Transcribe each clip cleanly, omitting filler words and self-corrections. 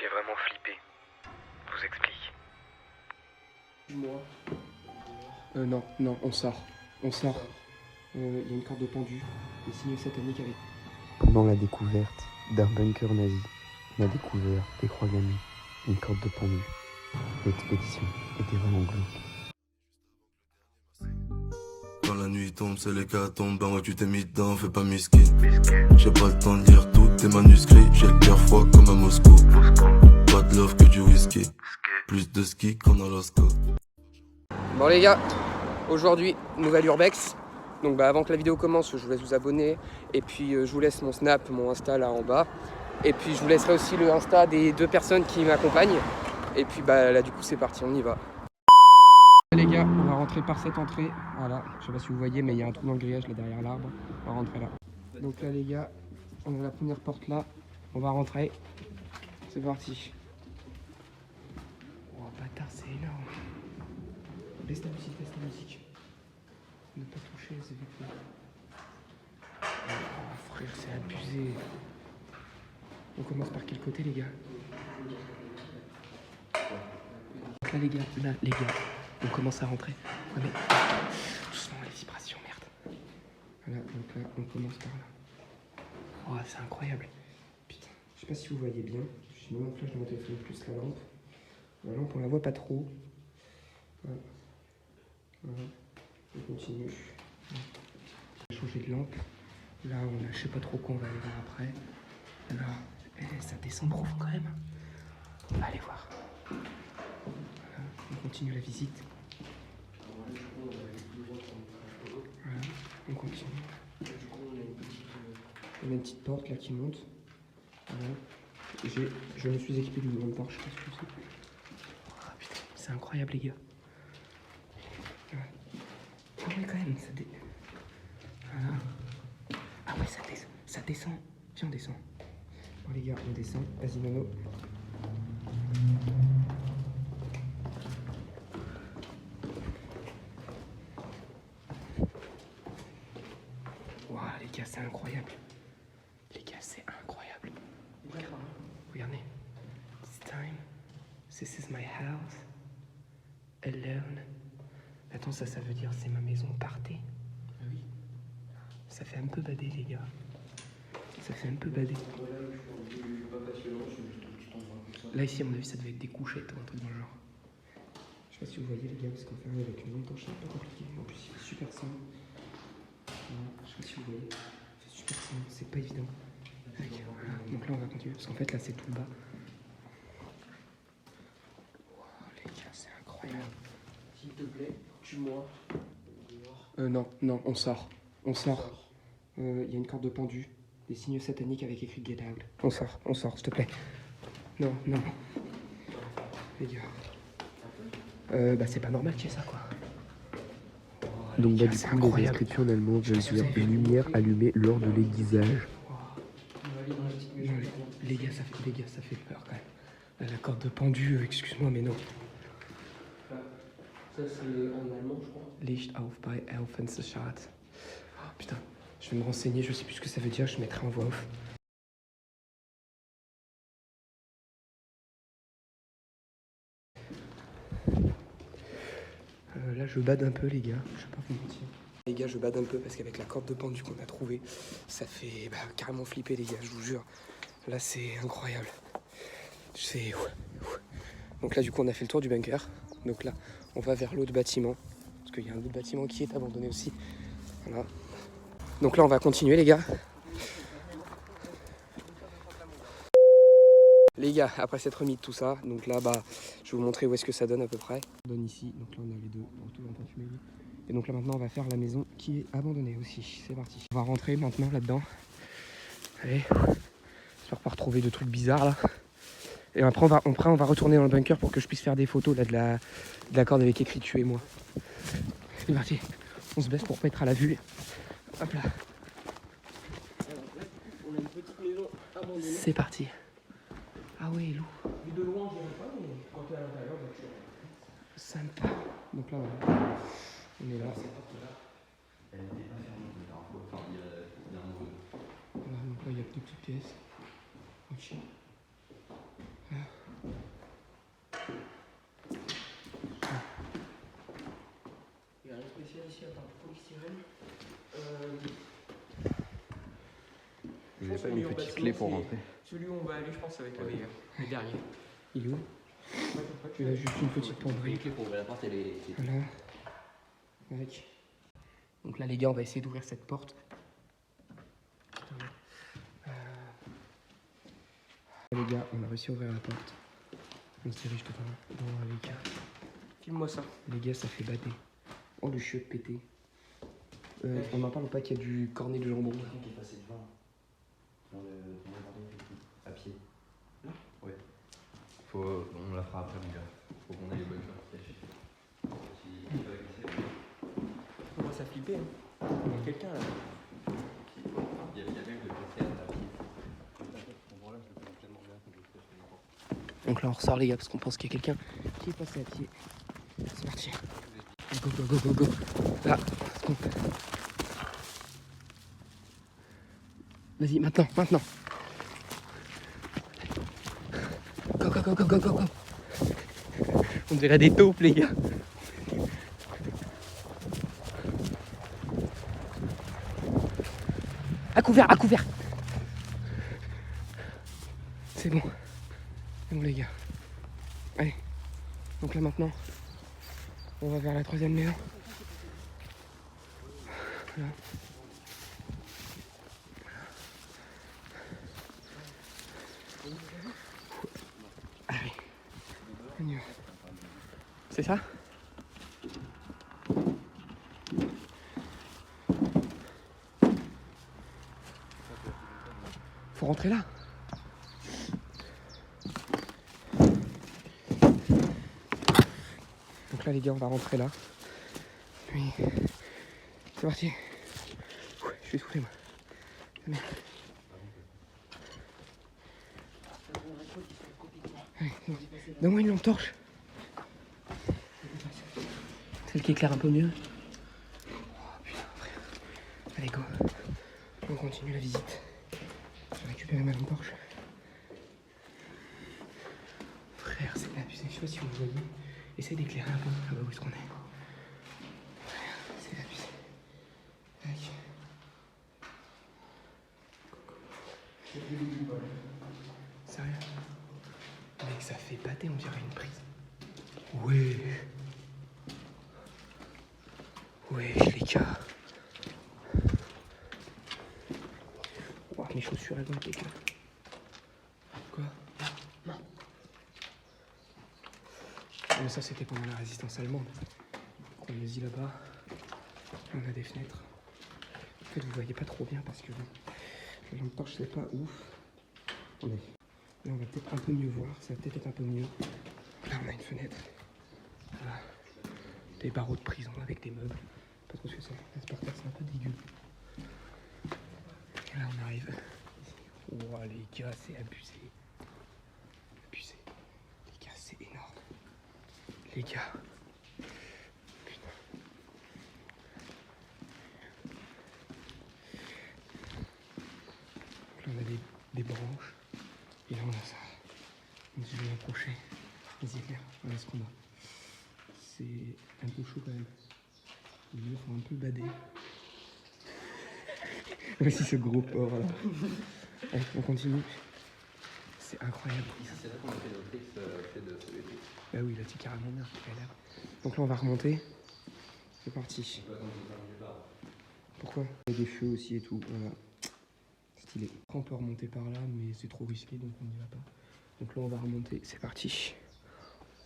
J'ai vraiment flippé. Je vous explique. Moi. Non, on sort. On sort. Il y a une corde de pendu, des signes sataniques avec. Pendant la découverte d'un bunker nazi, on a découvert des croix gammées, une corde de pendu. L'expédition était vraiment glauque. Quand la nuit tombe, c'est l'hécatombe, ben ouais tu t'es mis dedans, fais pas miskin. J'ai pas le temps de lire tous tes manuscrits, j'ai le cœur froid comme à Moscou. Pas de love que du whisky, plus de ski qu'en Alaska. Bon les gars, aujourd'hui, nouvelle urbex. Donc avant que la vidéo commence, je vous laisse vous abonner. Et puis je vous laisse mon snap, mon Insta là en bas. Et puis je vous laisserai aussi le Insta des 2 personnes qui m'accompagnent. Et puis là du coup c'est parti, on y va. Les gars, on va rentrer par cette entrée. Voilà, je sais pas si vous voyez, mais il y a un trou dans le grillage là derrière l'arbre. On va rentrer là. Donc là les gars, on a la première porte là. On va rentrer. C'est parti. Oh bâtard, c'est énorme. Baisse la musique, baisse la musique. Ne pas toucher les effets. Oh frère, c'est abusé. On commence par quel côté les gars? Donc là les gars, on commence à rentrer. Ouais, mais doucement les vibrations, merde. Voilà, donc là on commence par là. Oh c'est incroyable. Putain, je sais pas si vous voyez bien. J'ai mis mon flash de mon téléphone plus la lampe. La lampe on la voit pas trop. Voilà. Voilà. On continue. On va changer de lampe. Là, je sais pas trop quoi, on va aller voir après. Là, ça descend profond quand même. On va aller voir. Voilà, on continue la visite. Voilà, on continue. On a une petite porte là qui monte. Voilà. Je me suis équipé d'une grande torche, je sais pas ce que c'est. Oh, putain, c'est incroyable les gars. Voilà. Ah ouais quand même, Voilà. Ah ouais, ça descend. Viens, on descend. Bon les gars, on descend. Vas-y Nono. Waouh les gars, c'est incroyable. Les gars, c'est incroyable. Regardez. This time, this is my house. Alone. Attends, ça veut dire c'est ma maison, partez. Oui. Ça fait un peu bader les gars. Ça fait un peu bader. Là ici à mon avis ça devait être des couchettes ou un truc dans le genre. Je sais pas si vous voyez les gars parce qu'on fait avec une lampe torche, c'est pas compliqué. En plus il est super simple. Voilà, je sais pas si vous voyez. C'est super simple, c'est pas évident. Voilà. Donc là on va continuer parce qu'en fait là c'est tout le bas. Wow, les gars c'est incroyable. S'il te plaît, tue-moi. Non, on sort. On sort. Il y a une corde de pendu, des signes sataniques avec écrit Get Out. On sort, s'il te plaît. Non. Les gars. C'est pas normal qu'il y ait ça, quoi. Oh, Donc gars, du coup, les inscriptions en allemand veulent dire une lumière allumée lors de l'aiguisage. Les gars, ça fait peur, quand même. La corde de pendu, excuse-moi, mais non. Ça, c'est en allemand, je crois. Licht auf bei Elfenschat. Oh, putain, je vais me renseigner, je sais plus ce que ça veut dire, je mettrai en voix off. Là, je bade un peu, les gars, je vais pas vous mentir. Les gars, je bade un peu parce qu'avec la corde de pendu qu'on a trouvée, ça fait carrément flipper, les gars, je vous jure. Là, c'est incroyable. C'est... Donc là, du coup, on a fait le tour du bunker. Donc là, on va vers l'autre bâtiment. Parce qu'il y a un autre bâtiment qui est abandonné aussi. Voilà. Donc là, on va continuer, les gars. Les gars, après s'être remis de tout ça, donc là, je vais vous montrer où est-ce que ça donne à peu près. On donne ici, donc là, on a les deux. Et donc là, maintenant, on va faire la maison qui est abandonnée aussi. C'est parti. On va rentrer maintenant là-dedans. Allez. J'espère pas retrouver de trucs bizarres là. Et après on va retourner dans le bunker pour que je puisse faire des photos là de la corde avec écrit tuez-moi. C'est parti. On se baisse pour pas être à la vue. Hop là. On a une petite maison abandonnée. C'est parti. Ah oui, loup. Vu de loin, je dirais pas, mais quand tu es à l'intérieur, tu sympa. Donc là, voilà. On est là. Elle n'était pas fermée la dernière fois. Enfin, il y a un mot. Voilà, donc là, il y a deux petites pièces. Ok. Voilà. Vous n'avez pas une petite clé pour rentrer? Celui où on va aller, je pense, ça va être le meilleur. Le dernier. Il est où? Il a juste une petite penderie. Une clé pour ouvrir la porte et les... Voilà. Avec. Donc là, les gars, on va essayer d'ouvrir cette porte. Les gars, on a réussi à ouvrir la porte. On se dirige tout en haut. Bon, les gars. Filme-moi ça. Les gars, ça fait bader. Oh, le chiotte pété. On en parle ou pas qu'il y a du cornet de jambon? Qui est passé devant. Dans le à pied. Là? Ouais. On la fera après, mon gars. Faut qu'on ait les bonnes choses. On va flipper, hein. Il y a quelqu'un là. Il y a quelqu'un qui est passé à pied. Donc là, on ressort, les gars, parce qu'on pense qu'il y a quelqu'un qui est passé à pied. C'est parti. Go, go, go, go, go. Là, vas-y, maintenant. Go, go, go, go, go, go, go. On dirait des taupes, les gars. À couvert. C'est bon, les gars. Allez. Donc là, maintenant, on va vers la 3e maison. Voilà. Allez. On y va. C'est ça? Faut rentrer là. Donc là, les gars, on va rentrer là. Puis, c'est parti. Ouais, je suis essoufflé, moi. Allez, donne-moi une lampe torche. Celle qui éclaire un peu mieux. Oh putain, frère. Allez, go. On continue la visite. Je vais récupérer ma lampe torche. Frère, c'est abusé. Je sais pas si vous me voyez. Essaye d'éclairer un peu là-bas où est-ce qu'on est. Frère, c'est abusé. Allez. Sérieux? Mec, ça fait pâter, on dirait une prise. Ouais. Ouais, les gars. Ouah, mes chaussures, elles vont être dégueu. Quoi? Non. Mais ça, c'était pendant la résistance allemande. On me dit là-bas. On a des fenêtres. En fait, vous voyez pas trop bien parce que la lampe torche, c'est pas ouf. Là, on va peut-être un peu mieux voir. Ça va peut-être être un peu mieux. Là, on a une fenêtre. Voilà. Des barreaux de prison avec des meubles. Pas trop ce que ça laisse par terre, c'est un peu dégueu. Et là, on arrive. Ouah, les gars, c'est abusé. Abusé. Les gars, c'est énorme. Les gars. Putain. Là, on a des branches. Et là, on a ça. On se va approcher. Vas-y, Claire, voilà ce qu'on a. C'est un peu chaud quand même. Les murs sont un peu badés. Voici ce gros porc là. Allez, on continue. C'est incroyable. C'est là qu'on a fait notre fait de ce vélo. Bah oui, là, c'est carrément bien. Donc là, on va remonter. C'est parti. Pourquoi? Il y a des feux aussi et tout. Voilà. Stylé. On peut remonter par là, mais c'est trop risqué, donc on n'y va pas. Donc là, on va remonter. C'est parti.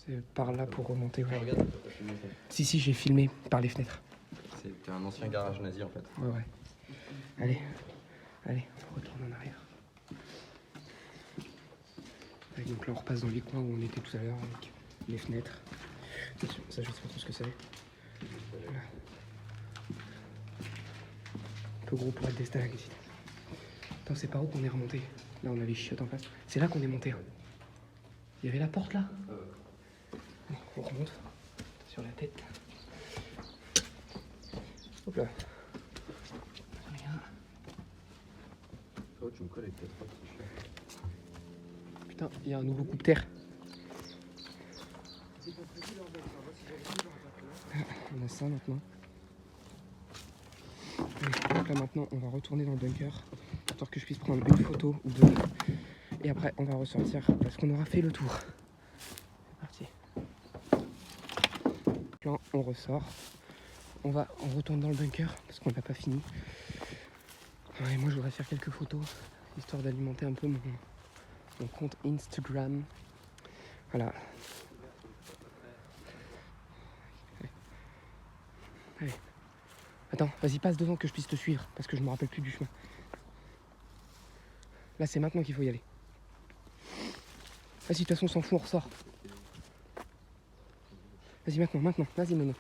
C'est par là pour remonter. Ouais. Regarde, t'as pas filmé ça. Si, j'ai filmé par les fenêtres. C'était un ancien garage nazi en fait. Ouais. Allez, on retourne en arrière. Et donc là, on repasse dans les coins où on était tout à l'heure avec les fenêtres. Ça, je sais pas trop ce que c'est. Voilà. Un peu gros pour être des stalactites. Attends, c'est par où qu'on est remonté? Là, on a les chiottes en face. C'est là qu'on est monté. Hein. Il y avait la porte là. Allez, on remonte sur la tête. Hop là. Oh, tu me colles avec ta frappe, c'est chiant. Putain, il y a un nouveau coupe-terre. On a ça maintenant. Donc là maintenant on va retourner dans le bunker, histoire que je puisse prendre une photo ou deux. Et après on va ressortir parce qu'on aura fait le tour. C'est parti. Là on ressort. On retourne dans le bunker parce qu'on n'a pas fini. Et moi je voudrais faire quelques photos, histoire d'alimenter un peu mon compte Instagram. Voilà. Allez. Attends, vas-y, passe devant que je puisse te suivre, parce que je me rappelle plus du chemin. Là, c'est maintenant qu'il faut y aller. Vas-y, de toute façon, on s'en fout, on ressort. Vas-y, maintenant, vas-y, Mono.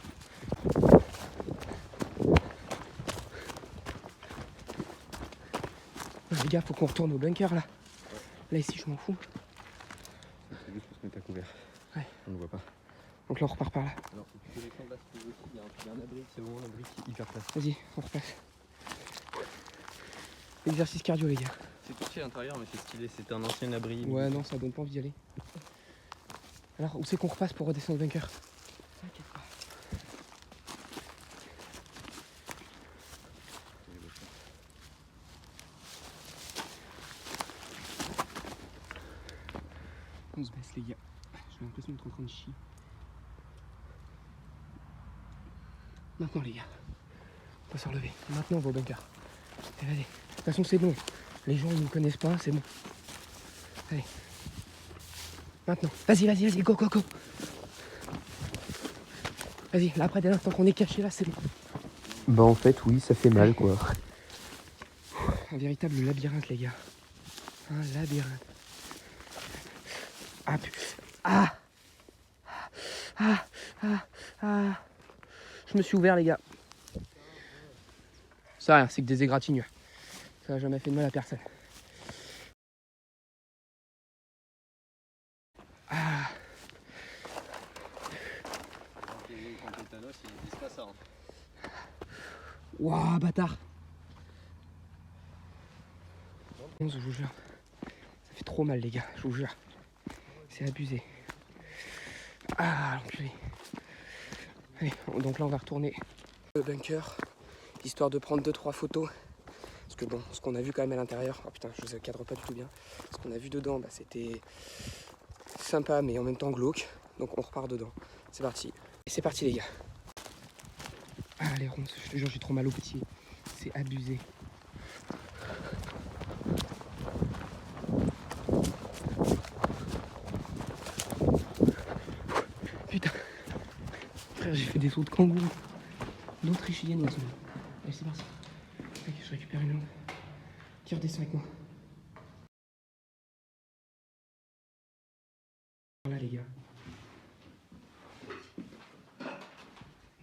Les gars, faut qu'on retourne au bunker, là. Là, ici, je m'en fous. C'est juste pour se mettre à couvert. Ouais. On ne voit pas. Donc là, on repart par là. Alors, tu peux descendre là si tu veux aussi. Il y a un abri, c'est bon, l'abri qui est hyper place. Vas-y, on repasse. Exercice cardio, les gars. C'est touché à l'intérieur, mais c'est stylé. C'est un ancien abri. Ouais, non, ça donne pas envie d'y aller. Alors, où c'est qu'on repasse pour redescendre le bunker? On se baisse, les gars. J'ai l'impression d'être en train de chier. Maintenant, les gars. On va se relever. Maintenant, on va au bunker. Et vas-y. De toute façon, c'est bon. Les gens, ils nous connaissent pas, c'est bon. Allez. Maintenant. Vas-y, go. Vas-y, là, après, dès l'instant qu'on est caché, là, c'est bon. Bah en fait oui, ça fait mal quoi. Un véritable labyrinthe, les gars. Un labyrinthe. Je me suis ouvert, les gars. Ça rien, c'est que des égratignures. Ça n'a jamais fait de mal à personne. Quand t'es Thanos, ils disent pas ça. Waouh, bâtard. 11, je vous jure. Ça fait trop mal, les gars, je vous jure. C'est abusé. Ah, l'enculé. Allez, donc là, on va retourner au bunker, histoire de prendre 2-3 photos. Parce que bon, ce qu'on a vu quand même à l'intérieur, oh putain, je ne cadre pas du tout bien. Ce qu'on a vu dedans, bah, c'était sympa, mais en même temps glauque. Donc on repart dedans. C'est parti. Et c'est parti, les gars. Ah, les ronces, je te jure, j'ai trop mal au petit. C'est abusé. Putain. Frère, j'ai fait des sauts de kangourou. D'Autrichienne, là, allez, c'est parti. Ok, je récupère une lampe. Qui redescend avec moi? Voilà, les gars.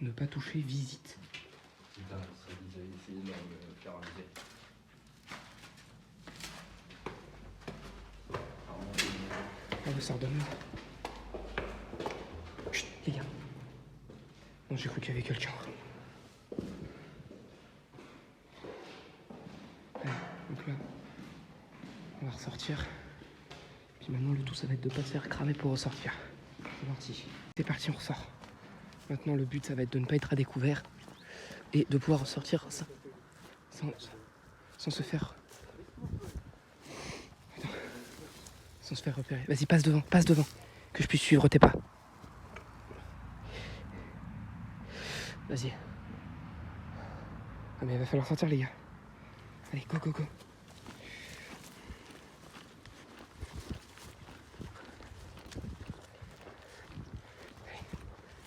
Ne pas toucher, visite. Putain, ce serait bizarre d'essayer de le faire amuser. Ah, bah, ça redonne là. Chut, les gars. Non, j'ai cru qu'il y avait quelqu'un. Allez, donc là, on va ressortir. Puis maintenant, le tout, ça va être de pas se faire cramer pour ressortir. C'est parti. C'est parti, on ressort. Maintenant, le but, ça va être de ne pas être à découvert et de pouvoir ressortir sans se faire... Attends. Sans se faire repérer. Vas-y, passe devant, que je puisse suivre tes pas. Vas-y. Ah mais il va falloir sortir, les gars. Allez, go.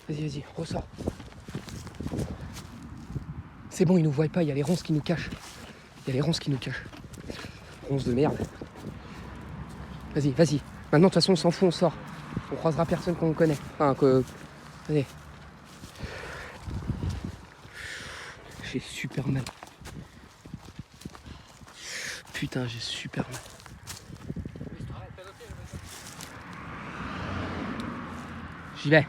Vas-y, ressors. C'est bon, ils nous voient pas, il y a les ronces qui nous cachent. Ronces de merde. Vas-y. Maintenant, de toute façon, on s'en fout, on sort. On croisera personne qu'on connaît. Enfin, que... Allez. J'ai super mal. Putain, j'ai super mal. J'y vais.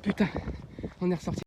Putain, on est ressorti.